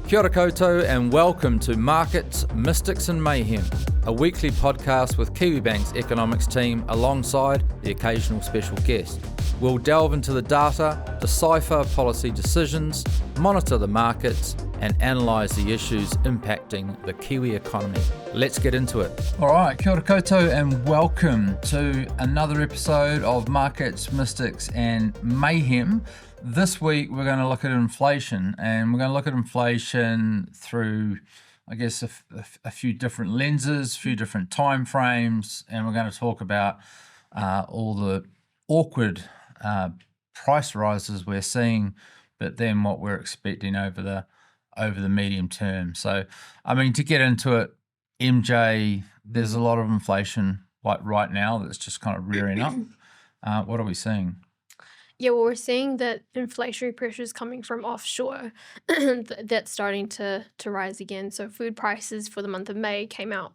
Kia ora koutou and welcome to Markets, Mystics and Mayhem, a weekly podcast with Kiwibank's economics team alongside the occasional special guest. We'll delve into the data, decipher policy decisions, monitor the markets and analyse the issues impacting the Kiwi economy. Let's get into it. All right, kia ora koutou and welcome to another episode of Markets, Mystics and Mayhem. This week we're going to look at inflation, and we're going to look at inflation through, I guess, a few different lenses, a few different time frames, and we're going to talk about all the awkward price rises we're seeing, but then what we're expecting over the medium term. So, I mean, to get into it, MJ, there's a lot of inflation like right now that's just kind of rearing up. What are we seeing? Yeah, well, we're seeing that inflationary pressures coming from offshore, that's starting to rise again. So food prices for the month of May came out,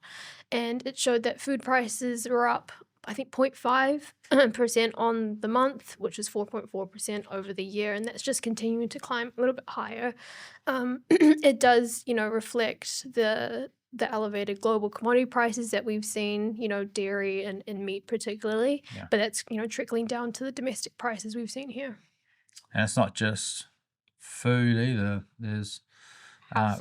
and it showed that food prices were up, I think, 0.5% on the month, which is 4.4% over the year, and that's just continuing to climb a little bit higher. It does, reflect the elevated global commodity prices that we've seen, dairy and meat particularly, but that's, trickling down to the domestic prices we've seen here. And it's not just food either. There's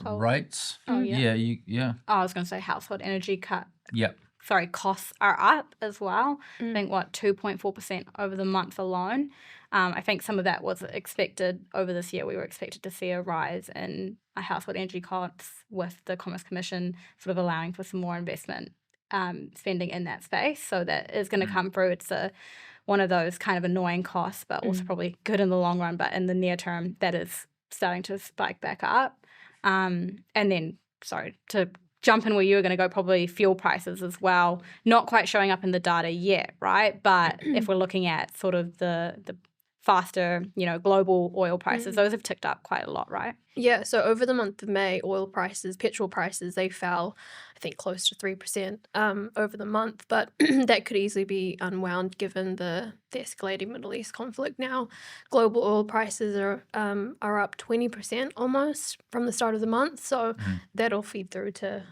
rates. Oh, yeah. Yeah. Oh, I was going to say household energy costs are up as well. I think, 2.4% over the month alone. I think some of that was expected over this year. We were expected to see a rise in household energy costs with the Commerce Commission sort of allowing for some more investment spending in that space. So that is going to come through. It's one of those kind of annoying costs, but also probably good in the long run. But in the near term, that is starting to spike back up. And then, to jump in where you were going to go, probably fuel prices as well. Not quite showing up in the data yet, right? But if we're looking at sort of the faster, global oil prices, those have ticked up quite a lot, right? Yeah, so over the month of May, petrol prices, they fell, I think, close to 3% over the month, but that could easily be unwound given the escalating Middle East conflict now. Global oil prices are up 20% almost from the start of the month, so that'll feed through to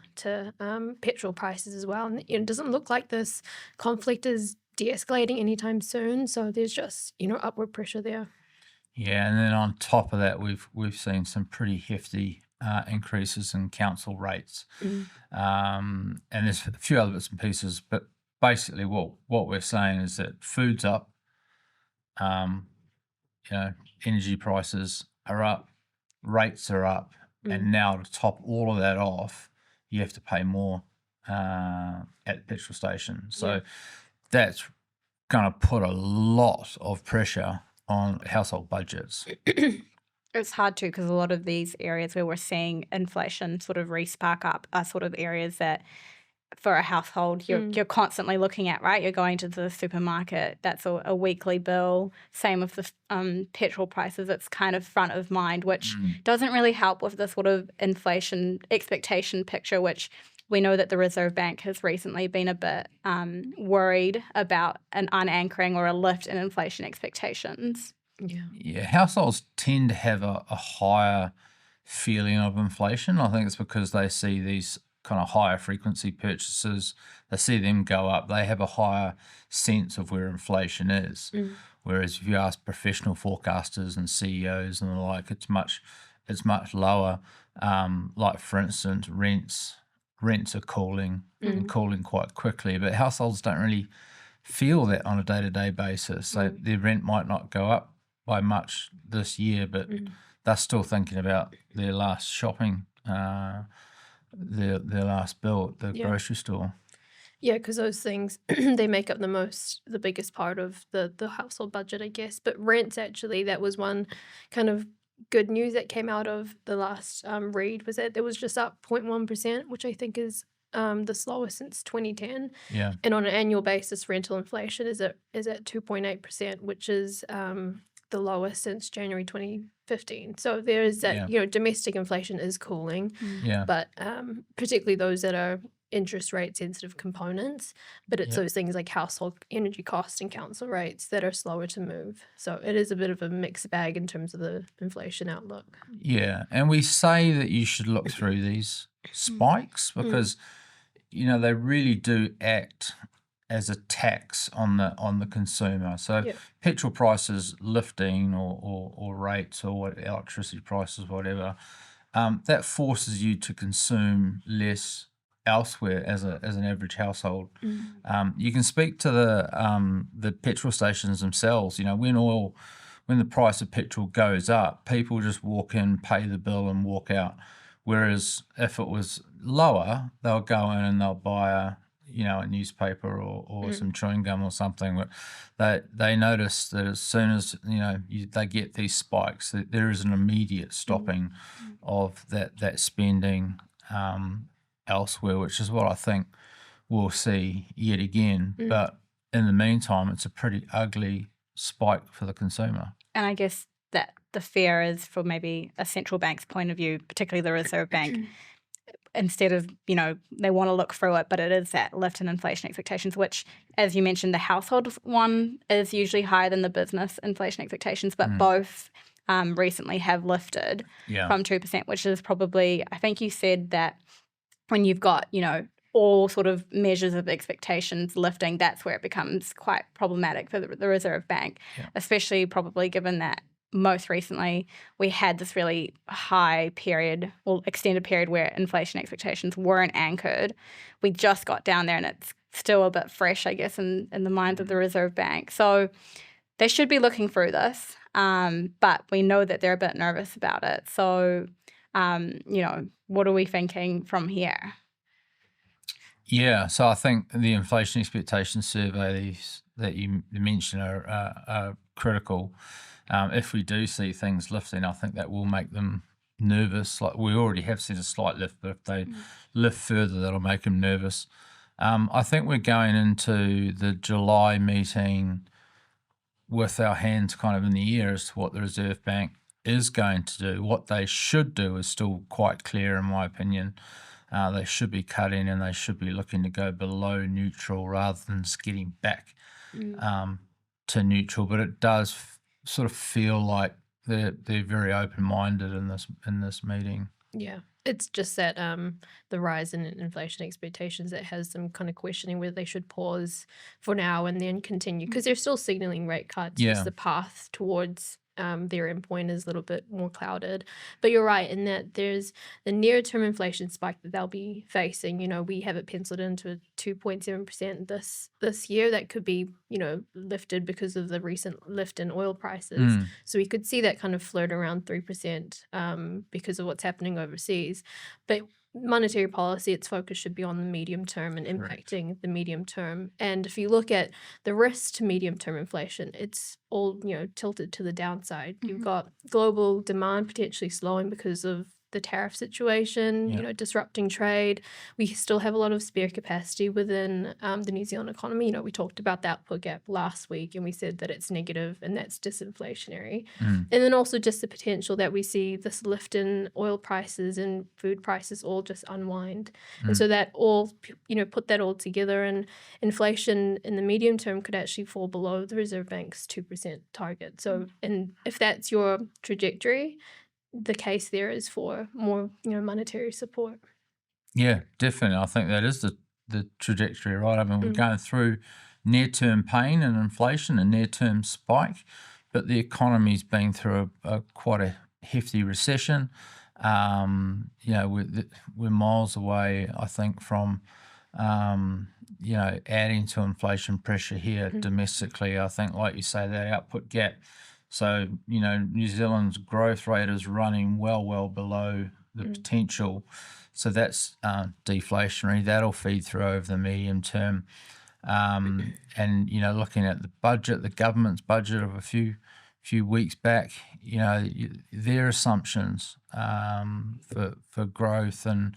petrol prices as well. And it doesn't look like this conflict is de-escalating anytime soon, so there's just upward pressure there. Yeah, and then on top of that, we've seen some pretty hefty increases in council rates, and there's a few other bits and pieces. But basically, what we're saying is that food's up, energy prices are up, rates are up, and now to top all of that off, you have to pay more at the petrol station. So that's going to put a lot of pressure on household budgets. It's hard to, because a lot of these areas where we're seeing inflation sort of re-spark up are sort of areas that for a household you're constantly looking at, right? You're going to the supermarket, that's a weekly bill. Same with the petrol prices, it's kind of front of mind, which doesn't really help with the sort of inflation expectation picture, which we know that the Reserve Bank has recently been a bit worried about an unanchoring or a lift in inflation expectations. Yeah, households tend to have a higher feeling of inflation. I think it's because they see these kind of higher frequency purchases, they see them go up, they have a higher sense of where inflation is. Whereas if you ask professional forecasters and CEOs and the like, it's much lower. Like, for instance, rents are cooling and cooling quite quickly, but households don't really feel that on a day-to-day basis. So their rent might not go up by much this year, but they're still thinking about their last shopping, their last bill at the grocery store. Yeah, because those things, they make up the biggest part of the household budget, I guess. But rents, actually, that was one kind of good news that came out of the last read, was that it was just up 0.1%, which I think is the slowest since 2010. Yeah. And on an annual basis, rental inflation is at 2.8%, which is the lowest since January 2015. So there is that, domestic inflation is cooling. Yeah. But particularly those that are interest rate sensitive components, but it's those things like household energy costs and council rates that are slower to move. So it is a bit of a mixed bag in terms of the inflation outlook. Yeah, and we say that you should look through these spikes because they really do act as a tax on the consumer. So petrol prices lifting or rates or what electricity prices, whatever, that forces you to consume less elsewhere as an average household. You can speak to the petrol stations themselves. When the price of petrol goes up, people just walk in, pay the bill, and walk out. Whereas if it was lower, they'll go in and they'll buy a newspaper or some chewing gum or something. But they notice that as soon as they get these spikes, that there is an immediate stopping of that spending elsewhere, which is what I think we'll see yet again. But in the meantime, it's a pretty ugly spike for the consumer. And I guess that the fear is, for maybe a central bank's point of view, particularly the Reserve Bank, instead of, they want to look through it, but it is that lift in inflation expectations, which, as you mentioned, the household one is usually higher than the business inflation expectations, but both recently have lifted from 2%, which is probably, I think you said that when you've got, all sort of measures of expectations lifting, that's where it becomes quite problematic for the Reserve Bank, especially probably given that most recently we had this really high period or extended period where inflation expectations weren't anchored. We just got down there and it's still a bit fresh, I guess, in the minds of the Reserve Bank. So they should be looking through this, but we know that they're a bit nervous about it. So, what are we thinking from here? Yeah, so I think the inflation expectation surveys that you mentioned are critical. If we do see things lifting, I think that will make them nervous. Like we already have seen a slight lift, but if they lift further, that'll make them nervous. I think we're going into the July meeting with our hands kind of in the air as to what the Reserve Bank is going to do. What they should do is still quite clear, in my opinion. They should be cutting and they should be looking to go below neutral rather than just getting back to neutral. But it does sort of feel like they're very open-minded in this meeting. Yeah, it's just that the rise in inflation expectations that has them kind of questioning whether they should pause for now and then continue, because they're still signaling rate cuts. Just the path towards their endpoint is a little bit more clouded. But you're right in that there's the near-term inflation spike that they'll be facing. We have it penciled into 2.7% this year. That could be, lifted because of the recent lift in oil prices. So we could see that kind of flirt around 3% because of what's happening overseas. But monetary policy, its focus should be on the medium term and impacting the medium term. And if you look at the risk to medium term inflation, it's all tilted to the downside. You've got global demand potentially slowing because of the tariff situation, disrupting trade. We still have a lot of spare capacity within the New Zealand economy. We talked about the output gap last week and we said that it's negative and that's disinflationary. And then also just the potential that we see this lift in oil prices and food prices all just unwind. And so that all, put that all together, and inflation in the medium term could actually fall below the Reserve Bank's 2% target. So, and if that's your trajectory, the case there is for more, monetary support. Yeah, definitely. I think that is the trajectory, right? I mean, we're going through near-term pain and inflation and near-term spike, but the economy's been through quite a hefty recession. We're miles away, I think, from adding to inflation pressure here domestically. I think, like you say, that output gap. So, New Zealand's growth rate is running well below the potential. So that's deflationary. That'll feed through over the medium term. And, looking at the budget, the government's budget of a few weeks back, their assumptions for growth and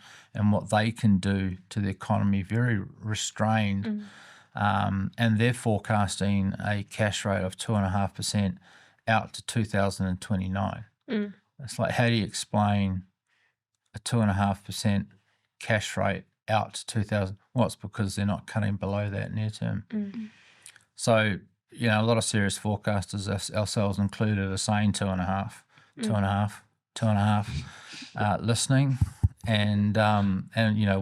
what they can do to the economy, very restrained. And they're forecasting a cash rate of 2.5% out to 2029. It's like, how do you explain a 2.5% cash rate out to 2000. Well, it's because they're not cutting below that near term. Mm. So, a lot of serious forecasters, ourselves included, are saying 2.5, 2.5, listening and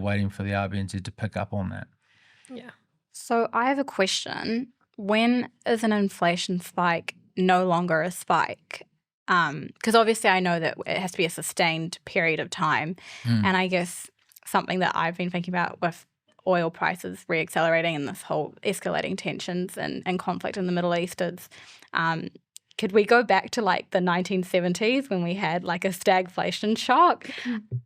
waiting for the RBNZ to pick up on that. Yeah. So I have a question. When is an inflation spike no longer a spike? Because obviously I know that it has to be a sustained period of time. And I guess something that I've been thinking about with oil prices reaccelerating and this whole escalating tensions and conflict in the Middle East is, could we go back to like the 1970s when we had like a stagflation shock?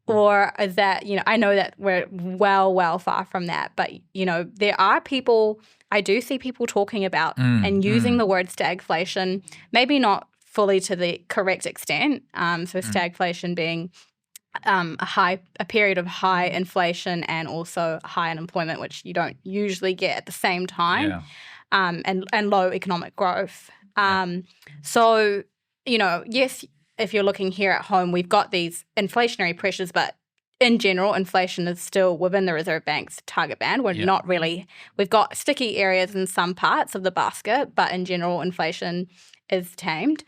Or is that, I know that we're well far from that, but, there are people, I do see people talking about and using the word stagflation, maybe not fully to the correct extent. So stagflation being a period of high inflation and also high unemployment, which you don't usually get at the same time, and low economic growth. So, yes, if you're looking here at home, we've got these inflationary pressures, but in general, inflation is still within the Reserve Bank's target band. We're not really, we've got sticky areas in some parts of the basket, but in general, inflation is tamed.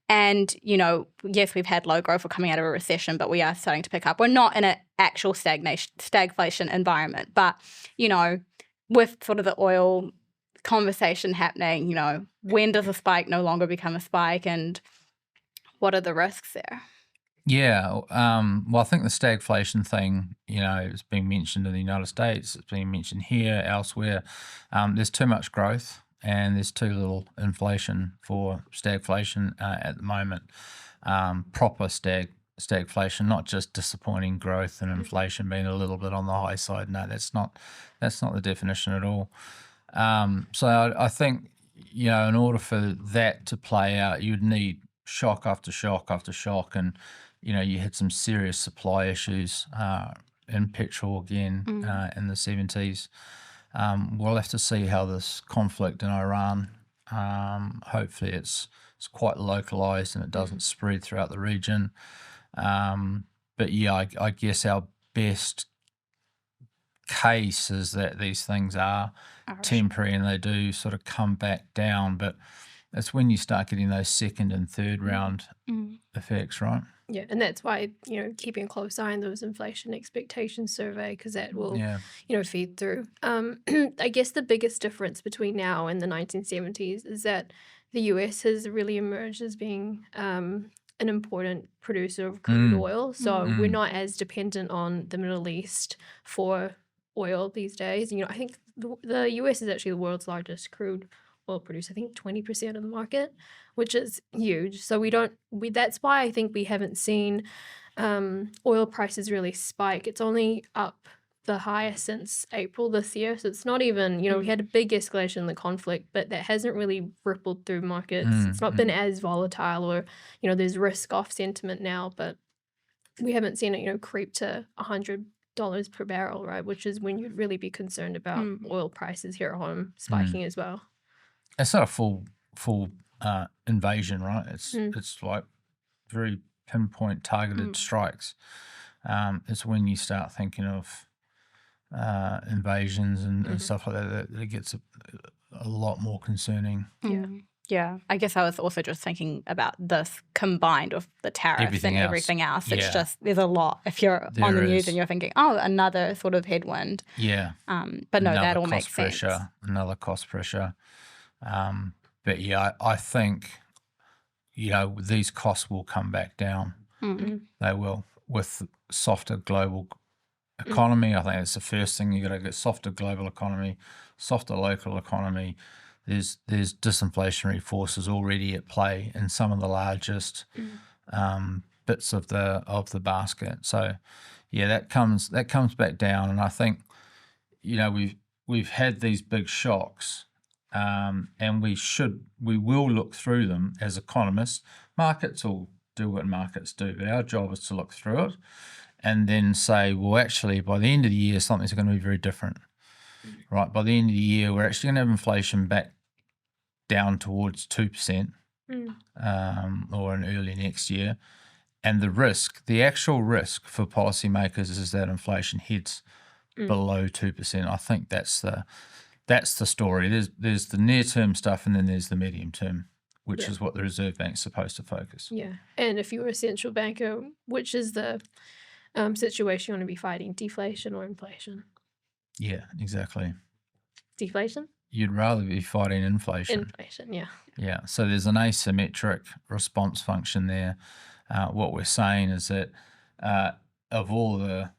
And, yes, we've had low growth. We're coming out of a recession, but we are starting to pick up. We're not in an actual stagflation environment. But, with sort of the oil conversation happening, when does a spike no longer become a spike and what are the risks there? Yeah, well, I think the stagflation thing, it's being mentioned in the United States. It's being mentioned here, elsewhere. There's too much growth. And there's too little inflation for stagflation at the moment. Proper stagflation, not just disappointing growth and inflation being a little bit on the high side. No, that's not the definition at all. So I think in order for that to play out, you'd need shock after shock after shock, and you had some serious supply issues in petrol again in the 70s. We'll have to see how this conflict in Iran, hopefully it's quite localized and it doesn't spread throughout the region. But yeah, I guess our best case is that these things are temporary and they do sort of come back down. But it's when you start getting those second and third round effects, right? Yeah, and that's why, keeping a close eye on those inflation expectations survey, because that will, feed through. I guess the biggest difference between now and the 1970s is that the US has really emerged as being an important producer of crude oil. So we're not as dependent on the Middle East for oil these days. I think the US is actually the world's largest crude oil producer. I think 20% of the market, which is huge. So that's why I think we haven't seen oil prices really spike. It's only up the highest since April this year. So it's not even, we had a big escalation in the conflict, but that hasn't really rippled through markets. It's not been as volatile, or, there's risk off sentiment now, but we haven't seen it, creep to $100 per barrel, right? Which is when you'd really be concerned about oil prices here at home spiking as well. It's not a full invasion, right? It's like very pinpoint targeted strikes. It's when you start thinking of invasions and stuff like that it gets a lot more concerning. Yeah, I guess I was also just thinking about this combined with the tariffs and everything else. It's just, there's a lot. If you're on the news and you're thinking, another sort of headwind. Yeah. But no, that all makes sense. Another cost pressure. But yeah, I think, these costs will come back down. They will, with softer global economy. I think it's the first thing. You got to get softer global economy, softer local economy. There's disinflationary forces already at play in some of the largest bits of the basket. So yeah, that comes back down, and I think we've had these big shocks. And we will look through them as economists. Markets will do what markets do, but our job is to look through it and then say, well, actually, by the end of the year, something's going to be very different, right? By the end of the year, we're actually going to have inflation back down towards 2%, or in early next year. And the actual risk for policymakers is that inflation heads below 2%. I think that's the story. There's the near-term stuff, and then there's the medium-term, which is what the Reserve Bank's supposed to focus. Yeah, and if you're a central banker, which is the situation you want to be fighting, deflation or inflation? Yeah, exactly. Deflation? You'd rather be fighting inflation. Inflation, yeah. Yeah, so there's an asymmetric response function there. What we're saying is that of all the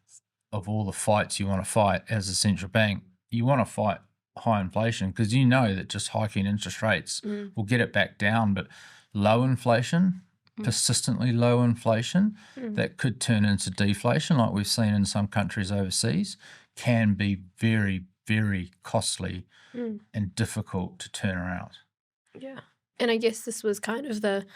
fights you want to fight as a central bank, you want to fight high inflation because you know that just hiking interest rates will get it back down, but low inflation, persistently low inflation, that could turn into deflation like we've seen in some countries overseas, can be very, very costly and difficult to turn around. Yeah. And I guess this was kind of the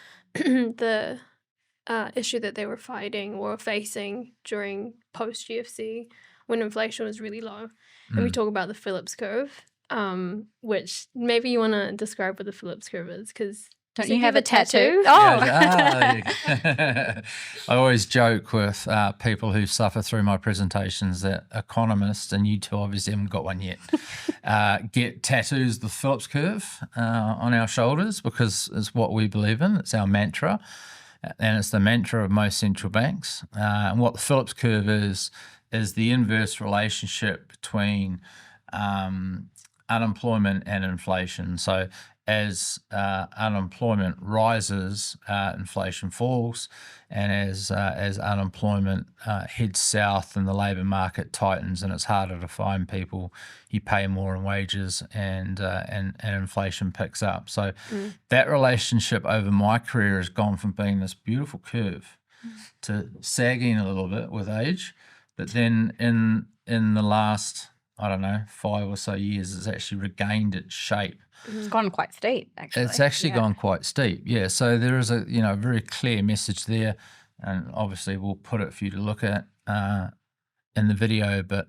issue that they were fighting or facing during post-GFC when inflation was really low. And we talk about the Phillips Curve, which maybe you want to describe what the Phillips Curve is, because don't you have a tattoo? Oh! I always joke with people who suffer through my presentations that economists, and you two obviously haven't got one yet, get tattoos of the Phillips Curve on our shoulders because it's what we believe in. It's our mantra, and it's the mantra of most central banks. And what the Phillips Curve is the inverse relationship between unemployment and inflation. So as unemployment rises, inflation falls, and as unemployment heads south and the labour market tightens and it's harder to find people, you pay more in wages and inflation picks up. So that relationship over my career has gone from being this beautiful curve to sagging a little bit with age, but then in the last, I don't know, 5 or so years, it's actually regained its shape. It's gone quite steep, actually. It's actually gone quite steep, yeah. So there is a very clear message there, and obviously we'll put it for you to look at in the video. But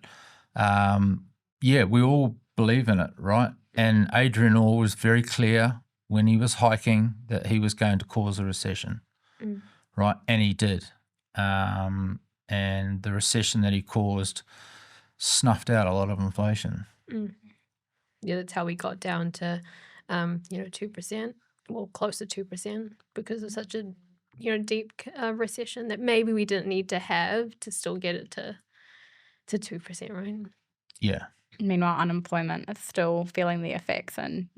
we all believe in it, right? And Adrian Orr was very clear when he was hiking that he was going to cause a recession, right? And he did. And the recession that he caused snuffed out a lot of inflation. Yeah, that's how we got down to, 2%, well, close to 2%, because of such a, deep recession that maybe we didn't need to have to still get it to 2%, right? Yeah. Meanwhile, unemployment is still feeling the effects and,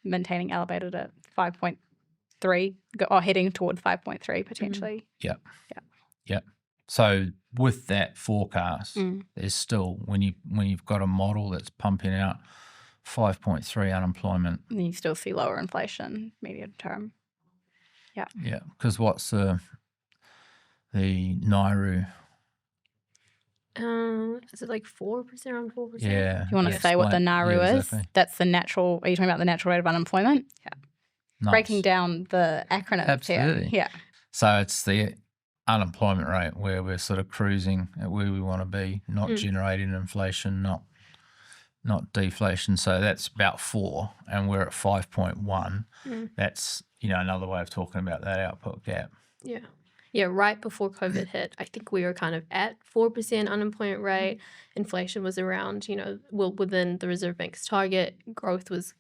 maintaining elevated at 5.3 or heading towards 5.3 potentially. Yep. So with that forecast, there's still, when you've got a model that's pumping out 5.3 unemployment, and you still see lower inflation medium term. Yeah, because what's the NARU? Is it like 4%, around 4%? Yeah. Do you want to say what the NARU is? Exactly. That's the natural. Are you talking about the natural rate of unemployment? Yeah. Nice. Breaking down the acronym. Absolutely. Yeah. So it's the unemployment rate where we're sort of cruising at where we want to be, not generating inflation, not deflation. So that's about 4, and we're at 5.1. That's another way of talking about that output gap. Yeah, right before COVID hit, I think we were kind of at 4% unemployment rate. Inflation was around, within the Reserve Bank's target. Growth was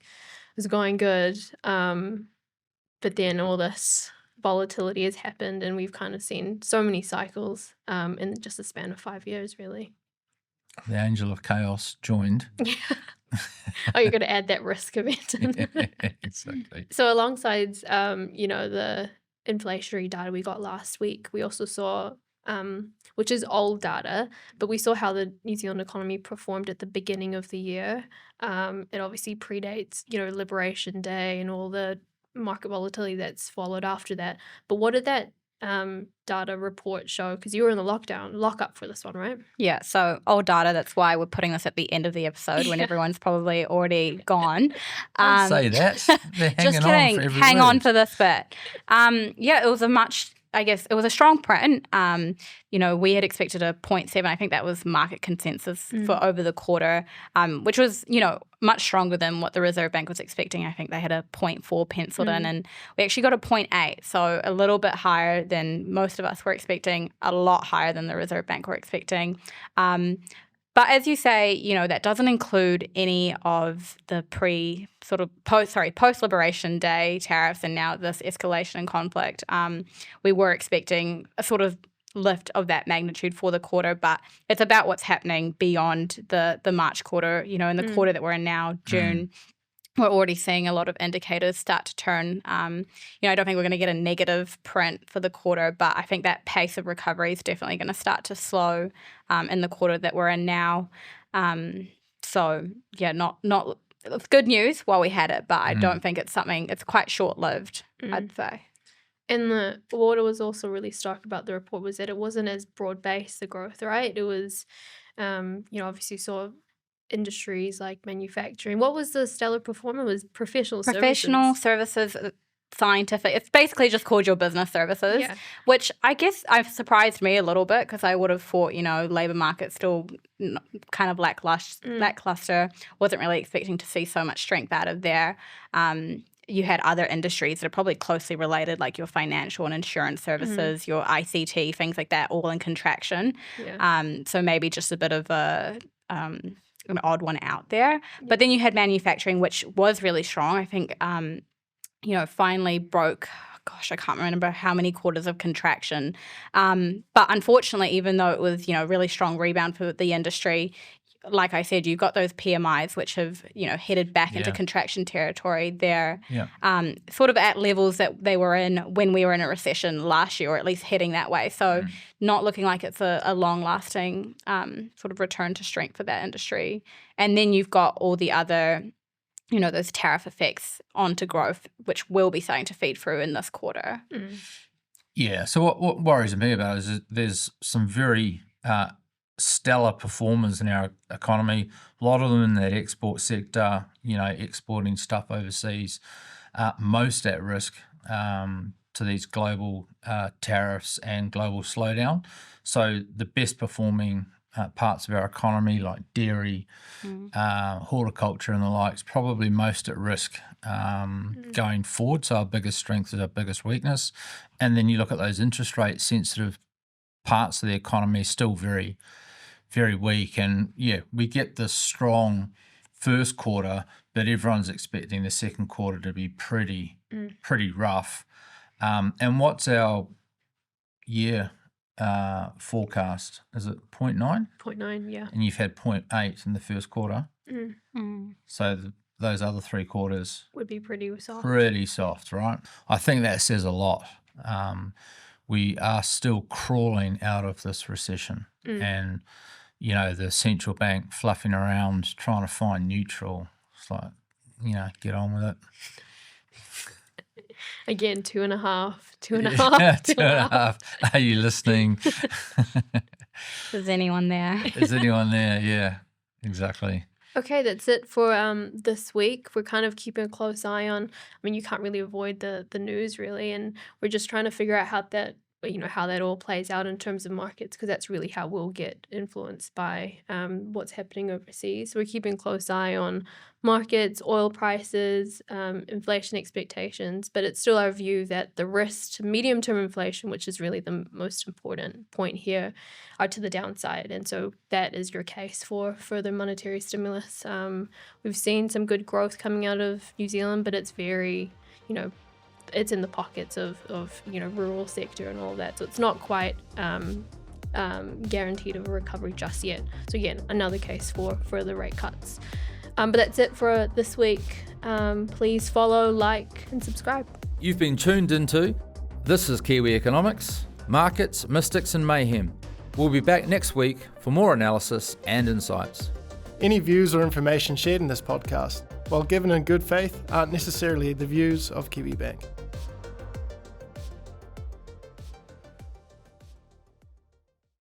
going good. But then all this volatility has happened, and we've kind of seen so many cycles in just a span of 5 years, really. The angel of chaos joined. Oh, you're going to add that risk event in. Exactly. So alongside, the inflationary data we got last week, we also saw, which is old data, but we saw how the New Zealand economy performed at the beginning of the year. It obviously predates, Liberation Day and all the market volatility that's followed after that. But what did that data report show? Because you were in the lockup for this one, right? Yeah, so old data, that's why we're putting this at the end of the episode when everyone's probably already gone. Don't say that. They're hanging just kidding. On for every Hang word. on for this bit. It was it was a strong print. We had expected a 0.7. I think that was market consensus for over the quarter, which was, much stronger than what the Reserve Bank was expecting. I think they had a 0.4 penciled in, and we actually got a 0.8, so a little bit higher than most of us were expecting, a lot higher than the Reserve Bank were expecting. But as you say, that doesn't include any of the post-Liberation Day tariffs and now this escalation in conflict. We were expecting a sort of lift of that magnitude for the quarter, but it's about what's happening beyond the March quarter, in the quarter that we're in now, June. We're already seeing a lot of indicators start to turn. I don't think we're going to get a negative print for the quarter, but I think that pace of recovery is definitely going to start to slow in the quarter that we're in now. Not it's good news while we had it, but I don't think it's quite short-lived, I'd say. And what I was also really stoked about the report was that it wasn't as broad-based, the growth, right? It was, obviously saw industries like manufacturing. What was the stellar performer? Was professional services, scientific. It's basically just called your business services, which I guess surprised me a little bit because I would have thought, labour market still kind of lacklustre. Wasn't really expecting to see so much strength out of there. You had other industries that are probably closely related, like your financial and insurance services, your ICT, things like that, all in contraction. So maybe just a bit of an odd one out there. But then you had manufacturing, which was really strong. I think, finally broke, I can't remember how many quarters of contraction. But unfortunately, even though it was, really strong rebound for the industry, like I said, you've got those PMIs which have, headed back into contraction territory. They're sort of at levels that they were in when we were in a recession last year, or at least heading that way. So not looking like it's a long-lasting sort of return to strength for that industry. And then you've got all the other, those tariff effects onto growth, which will be starting to feed through in this quarter. Yeah, so what worries me about it is there's some very stellar performers in our economy, a lot of them in that export sector, exporting stuff overseas, most at risk to these global tariffs and global slowdown. So the best performing parts of our economy like dairy, horticulture and the likes, probably most at risk going forward. So our biggest strength is our biggest weakness. And then you look at those interest rate sensitive parts of the economy still very, very weak. And we get this strong first quarter, but everyone's expecting the second quarter to be pretty rough. And what's our year forecast? Is it 0.9? 0.9, yeah. And you've had 0.8 in the first quarter. So those other 3 quarters would be pretty soft. Pretty soft, right? I think that says a lot. We are still crawling out of this recession, and the central bank fluffing around trying to find neutral. It's like, get on with it. Again, 2.5, 2.5, 2.5. Are you listening? Is anyone there? Is anyone there? Yeah, exactly. Okay, that's it for this week. We're kind of keeping a close eye on, you can't really avoid the news really, and we're just trying to figure out how that all plays out in terms of markets, because that's really how we'll get influenced by what's happening overseas. So we're keeping a close eye on markets, oil prices, inflation expectations, but it's still our view that the risks to medium-term inflation, which is really the most important point here, are to the downside. And so that is your case for further monetary stimulus. We've seen some good growth coming out of New Zealand, but it's very, it's in the pockets of rural sector and all that. So it's not quite guaranteed of a recovery just yet. So again, another case for further rate cuts. But that's it for this week. Please follow, like, and subscribe. You've been tuned into This is Kiwi Economics, Markets, Mystics and Mayhem. We'll be back next week for more analysis and insights. Any views or information shared in this podcast, while given in good faith, aren't necessarily the views of Kiwi Bank.